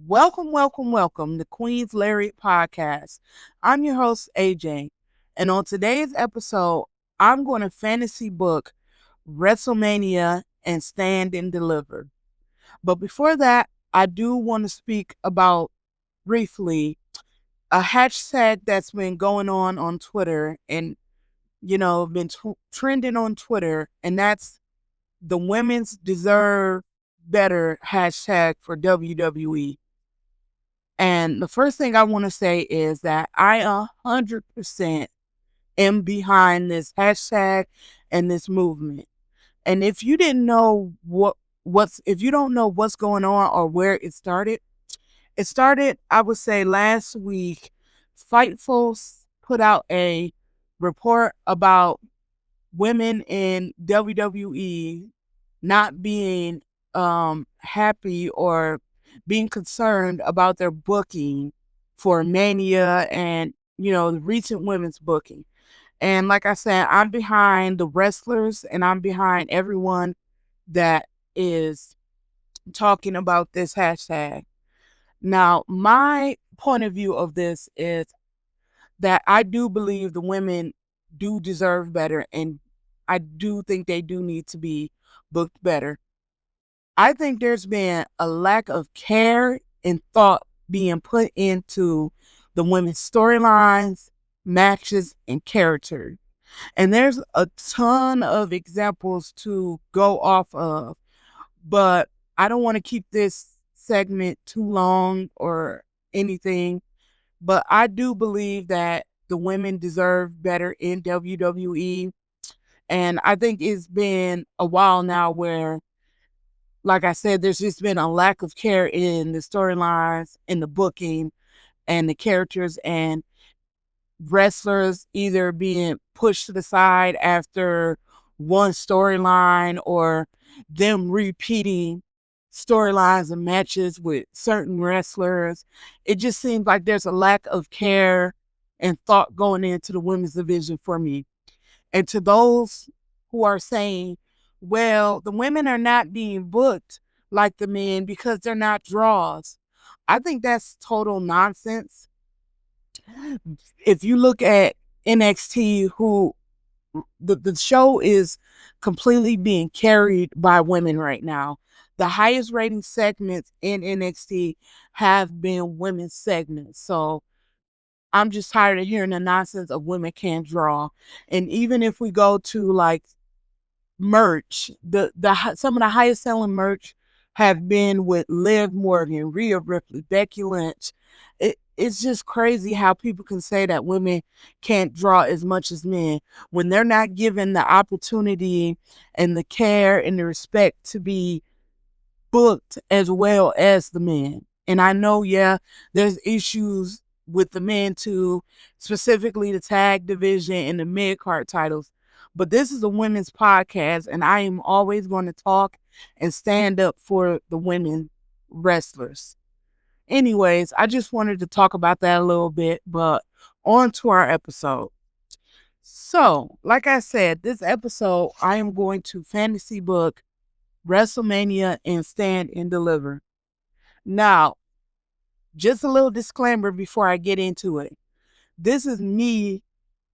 Welcome, welcome, welcome to Queen's Lariat Podcast. I'm your host, AJ. And on today's episode, I'm going to fantasy book Wrestlemania and Stand and Deliver. But before that, I do want to speak about briefly a hashtag that's been going on Twitter and, been trending on Twitter, and that's the women's deserve better hashtag for WWE. And the first thing I want to say is that I 100% am behind this hashtag and this movement. And if you didn't know if you don't know what's going on or where it started, I would say last week. Fightful put out a report about women in WWE not being happy or being concerned about their booking for Mania and the recent women's booking. And like I said, I'm behind the wrestlers and I'm behind everyone that is talking about this hashtag. Now, my point of view of this is that I do believe the women do deserve better, and I do think they do need to be booked better. I think there's been a lack of care and thought being put into the women's storylines, matches, and characters. And there's a ton of examples to go off of, but I don't want to keep this segment too long or anything. But I do believe that the women deserve better in WWE. And I think it's been a while now where, like I said, there's just been a lack of care in the storylines, in the booking, and the characters, and wrestlers either being pushed to the side after one storyline or them repeating storylines and matches with certain wrestlers. It just seems like there's a lack of care and thought going into the women's division for me. And to those who are saying, well, the women are not being booked like the men because they're not draws, I think that's total nonsense. If you look at NXT, who the show is completely being carried by women right now. The highest rating segments in NXT have been women's segments. So I'm just tired of hearing the nonsense of women can't draw. And even if we go to like merch, some of the highest selling merch have been with Liv Morgan, Rhea Ripley, Becky Lynch. It's just crazy how people can say that women can't draw as much as men when they're not given the opportunity and the care and the respect to be booked as well as the men. And I know, yeah, there's issues with the men too, specifically the tag division and the mid-card titles. But this is a women's podcast, and I am always going to talk and stand up for the women wrestlers. Anyways, I just wanted to talk about that a little bit, but on to our episode. So, like I said, this episode, I am going to fantasy book WrestleMania and Stand and Deliver. Now, just a little disclaimer before I get into it. This is me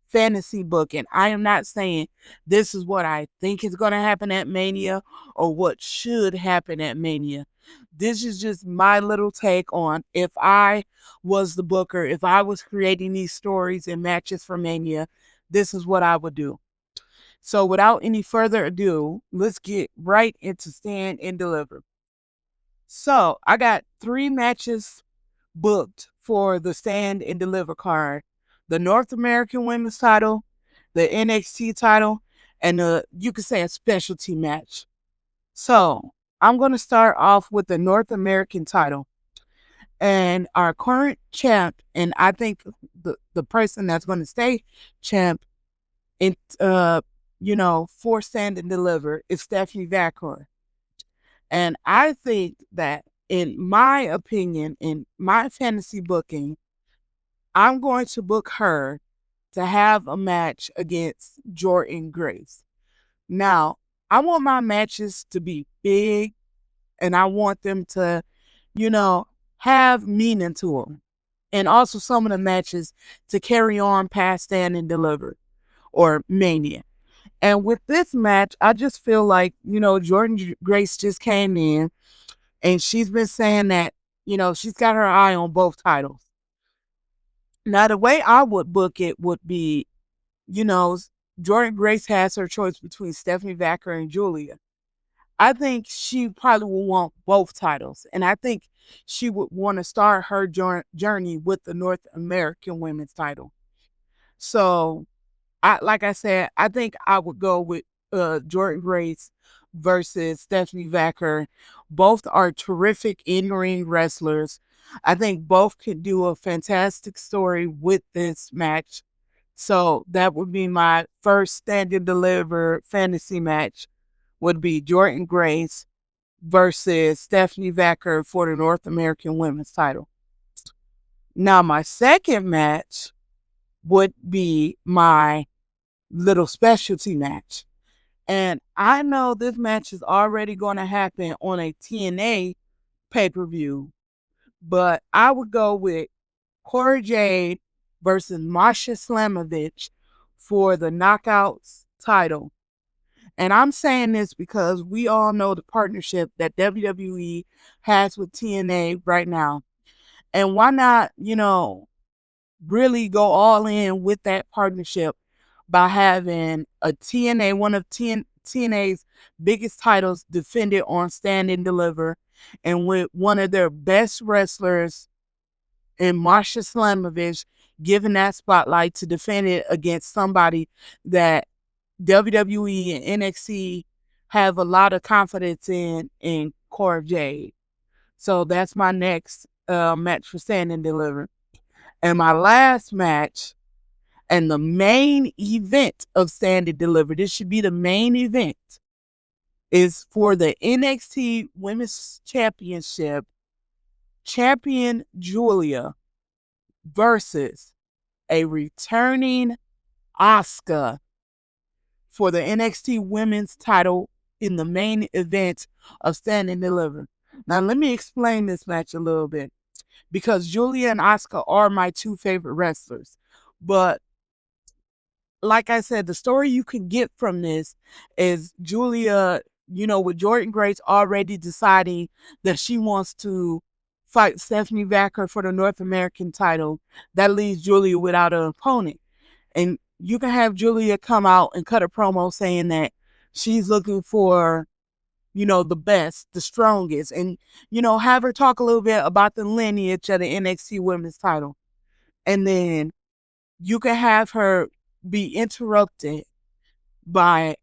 fantasy booking. I am not saying this is what I think is going to happen at Mania or what should happen at Mania. This is just my little take on if I was the booker, if I was creating these stories and matches for Mania, this is what I would do. So without any further ado, let's get right into Stand and Deliver. So I got 3 matches booked for the Stand and Deliver card: the North American Women's title, the NXT title, and you could say a specialty match. So I'm going to start off with the North American title. And our current champ, and I think the person that's going to stay champ in for Stand and Deliver is Stephanie Vaquer. And I think that, in my opinion, in my fantasy booking, I'm going to book her to have a match against Jordan Grace. Now, I want my matches to be big and I want them to, you know, have meaning to them. And also some of the matches to carry on past Stand and Deliver or Mania. And with this match, I just feel like, Jordan Grace just came in and she's been saying that, she's got her eye on both titles. Now, the way I would book it would be, Jordan Grace has her choice between Stephanie Vacker and Julia. I think she probably will want both titles. And I think she would want to start her journey with the North American women's title. So, like I said, I think I would go with Jordan Grace versus Stephanie Vacker. Both are terrific in-ring wrestlers. I think both could do a fantastic story with this match. So that would be my first Stand and Deliver fantasy match, would be Jordan Grace versus Stephanie Vacker for the North American women's title. Now, my second match would be my little specialty match. And I know this match is already going to happen on a TNA pay-per-view, but I would go with Cora Jade versus Masha Slamovich for the Knockouts title. And I'm saying this because we all know the partnership that WWE has with TNA right now. And why not, really go all in with that partnership by having a TNA, one of TNA's biggest titles, defended on Stand and Deliver, and with one of their best wrestlers in Masha Slamovich given that spotlight to defend it against somebody that WWE and NXT have a lot of confidence in Cora Jade. So that's my next match for Stand and Deliver. And my last match and the main event of Stand and Deliver, this should be the main event, is for the NXT Women's Championship, champion Julia versus a returning Asuka for the NXT Women's title in the main event of Stand and Deliver. Now, let me explain this match a little bit, because Julia and Asuka are my two favorite wrestlers. But like I said, the story you can get from this is Julia, with Jordan Grace already deciding that she wants to fight Stephanie Vacker for the North American title. That leaves Julia without an opponent. And you can have Julia come out and cut a promo saying that she's looking for, the best, the strongest, and, have her talk a little bit about the lineage of the NXT women's title. And then you can have her be interrupted by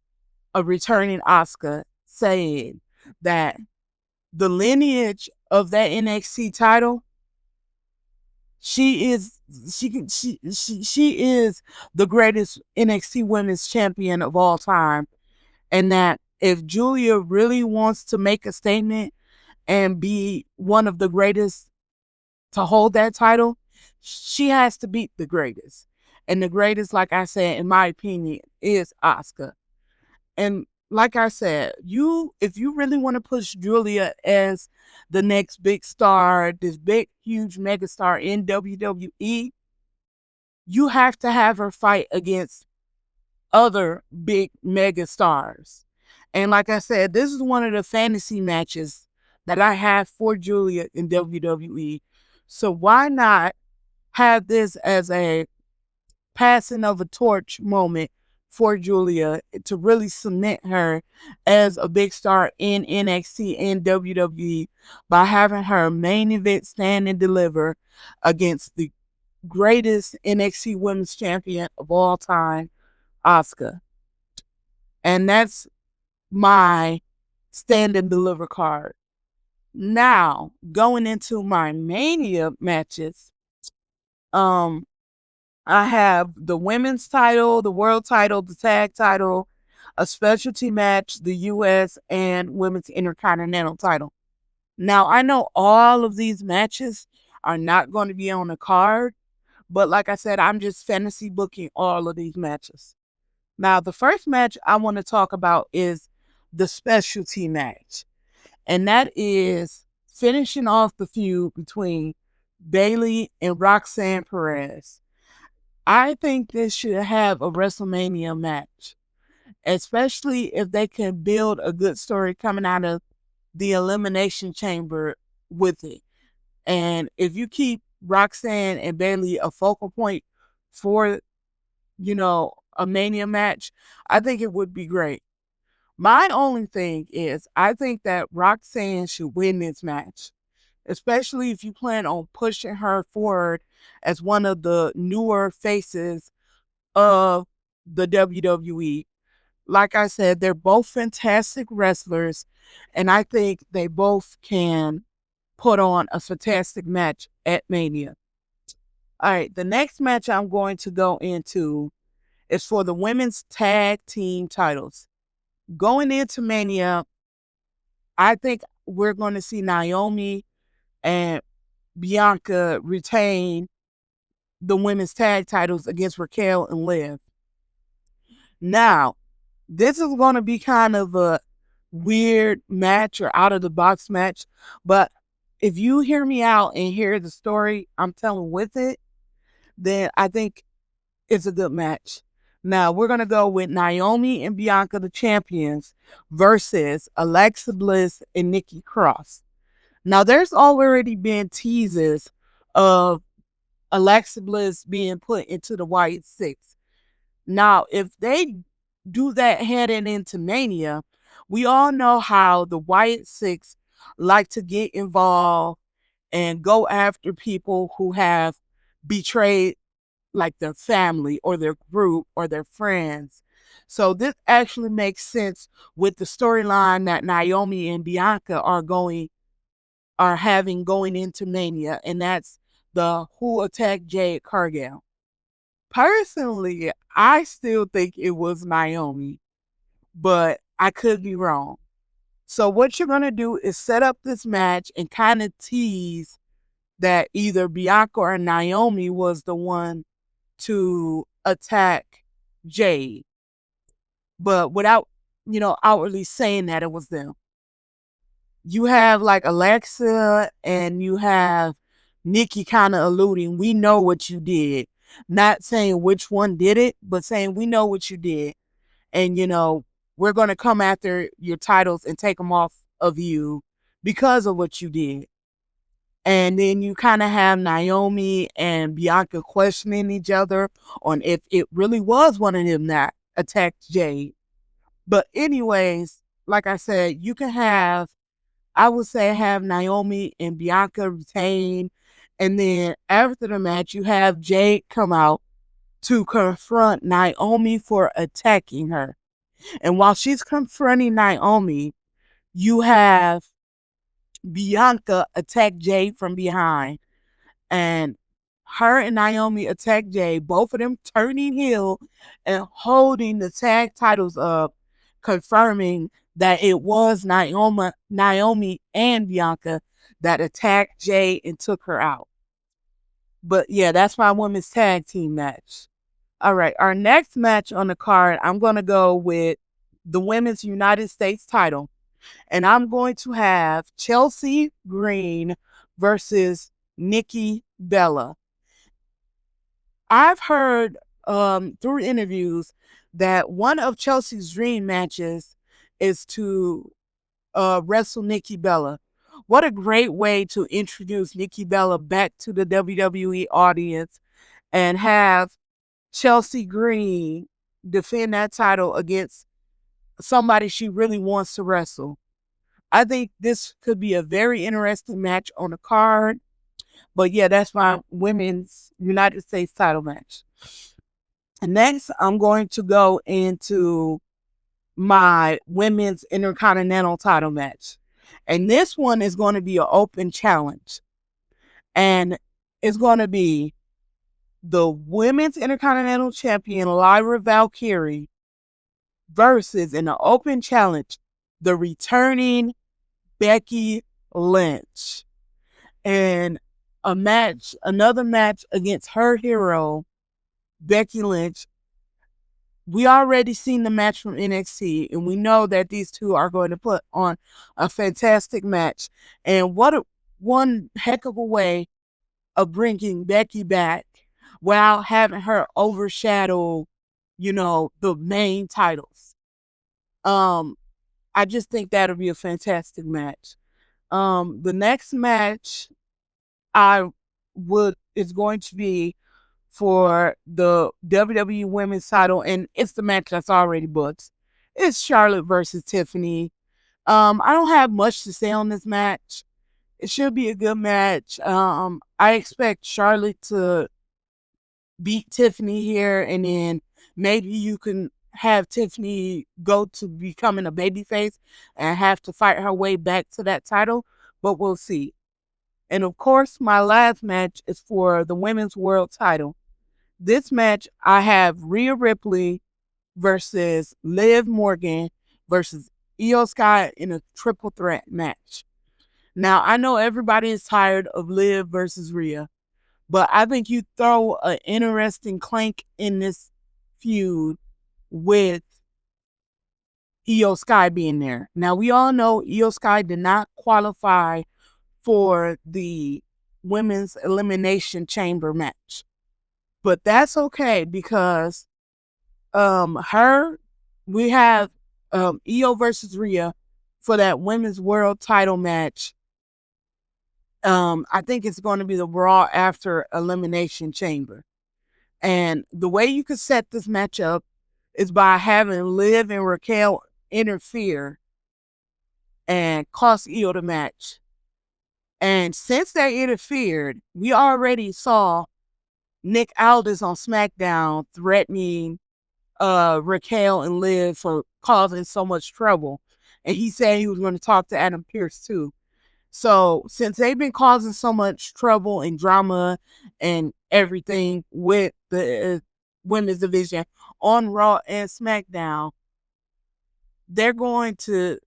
a returning Asuka saying that the lineage of that NXT title, she is the greatest NXT women's champion of all time. And that if Julia really wants to make a statement and be one of the greatest to hold that title, she has to beat the greatest. And the greatest, like I said, in my opinion, is Asuka. And like I said, if you really want to push Julia as the next big star, this big, huge megastar in WWE, you have to have her fight against other big mega stars. And like I said, this is one of the fantasy matches that I have for Julia in WWE. So why not have this as a passing of a torch moment for Julia to really cement her as a big star in NXT and WWE by having her main event Stand and Deliver against the greatest NXT women's champion of all time, Asuka. And that's my Stand and Deliver card. Now, going into my Mania matches, I have the women's title, the world title, the tag title, a specialty match, the U.S. and women's intercontinental title. Now, I know all of these matches are not going to be on the card, but like I said, I'm just fantasy booking all of these matches. Now, the first match I want to talk about is the specialty match, and that is finishing off the feud between Bayley and Roxanne Perez. I think this should have a WrestleMania match, especially if they can build a good story coming out of the Elimination Chamber with it. And if you keep Roxanne and Bayley a focal point for, a Mania match, I think it would be great. My only thing is, I think that Roxanne should win this match, especially if you plan on pushing her forward as one of the newer faces of the WWE. Like I said, they're both fantastic wrestlers, and I think they both can put on a fantastic match at Mania. All right, the next match I'm going to go into is for the women's tag team titles. Going into Mania, I think we're going to see Naomi and Bianca retain the women's tag titles against Raquel and Liv. Now, this is going to be kind of a weird match or out of the box match, but if you hear me out and hear the story I'm telling with it, then I think it's a good match. Now, we're going to go with Naomi and Bianca, the champions, versus Alexa Bliss and Nikki Cross. Now, there's already been teases of Alexa Bliss being put into the White Six. Now, if they do that heading into Mania, we all know how the White Six like to get involved and go after people who have betrayed like their family or their group or their friends. So this actually makes sense with the storyline that Naomi and Bianca are having going into Mania, and that's the Who Attacked Jade Cargill. Personally, I still think it was Naomi, but I could be wrong. So what you're going to do is set up this match and kind of tease that either Bianca or Naomi was the one to attack Jade, but without, outwardly saying that it was them. You have like Alexa and you have Nikki kind of alluding, we know what you did. Not saying which one did it, but saying we know what you did. And, we're going to come after your titles and take them off of you because of what you did. And then you kind of have Naomi and Bianca questioning each other on if it really was one of them that attacked Jade. But anyways, like I said, you can have, I would say have Naomi and Bianca retain. And then after the match, you have Jade come out to confront Naomi for attacking her. And while she's confronting Naomi, you have Bianca attack Jade from behind. And her and Naomi attack Jade, both of them turning heel and holding the tag titles up, confirming that it was Naomi and Bianca that attacked Jade and took her out. But yeah, that's my women's tag team match. All right, our next match on the card, I'm going to go with the women's United States title. And I'm going to have Chelsea Green versus Nikki Bella. I've heard through interviews that one of Chelsea's dream matches is to wrestle Nikki Bella. What a great way to introduce Nikki Bella back to the WWE audience and have Chelsea Green defend that title against somebody she really wants to wrestle. I think this could be a very interesting match on the card. But yeah, that's my women's United States title match. And next, I'm going to go into my women's Intercontinental title match. And this one is going to be an open challenge. And it's going to be the women's Intercontinental champion, Lyra Valkyrie, versus in an open challenge, the returning Becky Lynch. And another match against her hero, Becky Lynch. we already seen the match from NXT, and we know that these two are going to put on a fantastic match. And one heck of a way of bringing Becky back while having her overshadow, the main titles. I just think that'll be a fantastic match. The next match I would is going to be for the WWE Women's title, and it's the match that's already booked. It's Charlotte versus Tiffany. I don't have much to say on this match. It should be a good match. I expect Charlotte to beat Tiffany here, and then maybe you can have Tiffany go to becoming a babyface and have to fight her way back to that title, but we'll see. And of course, my last match is for the women's world title. This match, I have Rhea Ripley versus Liv Morgan versus Io Sky in a triple threat match. Now, I know everybody is tired of Liv versus Rhea, but I think you throw an interesting clank in this feud with Io Sky being there. Now, we all know Io Sky did not qualify for the Women's Elimination Chamber match. But that's okay because we have Io versus Rhea for that Women's World title match. I think it's going to be the Raw after Elimination Chamber. And the way you could set this match up is by having Liv and Raquel interfere and cost Io the match. And since they interfered, we already saw Nick Aldis on SmackDown threatening Raquel and Liv for causing so much trouble. And he said he was going to talk to Adam Pearce too. So since they've been causing so much trouble and drama and everything with the women's division on Raw and SmackDown, they're going to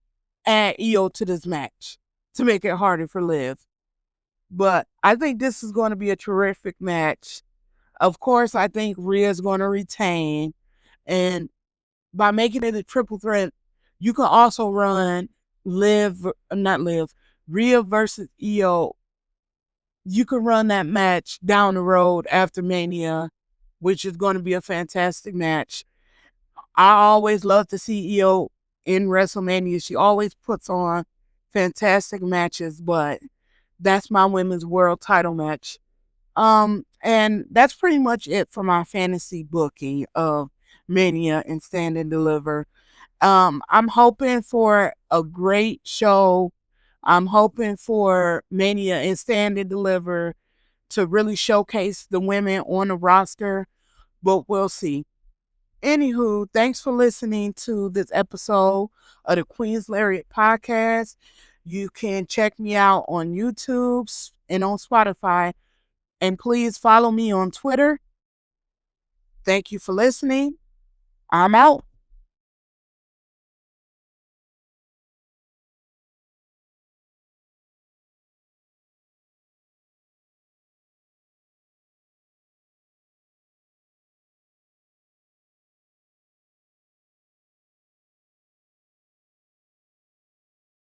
add Io to this match to make it harder for Liv. But I think this is going to be a terrific match. Of course, I think Rhea's going to retain. And by making it a triple threat, you can also run Rhea versus Io. You can run that match down the road after Mania, which is going to be a fantastic match. I always love to see Io in Wrestlemania. She always puts on fantastic matches, but that's my women's world title match. And that's pretty much it for my fantasy booking of Mania and Stand and Deliver. I'm hoping for a great show. I'm hoping for Mania and Stand and Deliver to really showcase the women on the roster, but we'll see. Anywho, thanks for listening to this episode of the Queen's Lariat podcast. You can check me out on YouTube and on Spotify. And please follow me on Twitter. Thank you for listening. I'm out.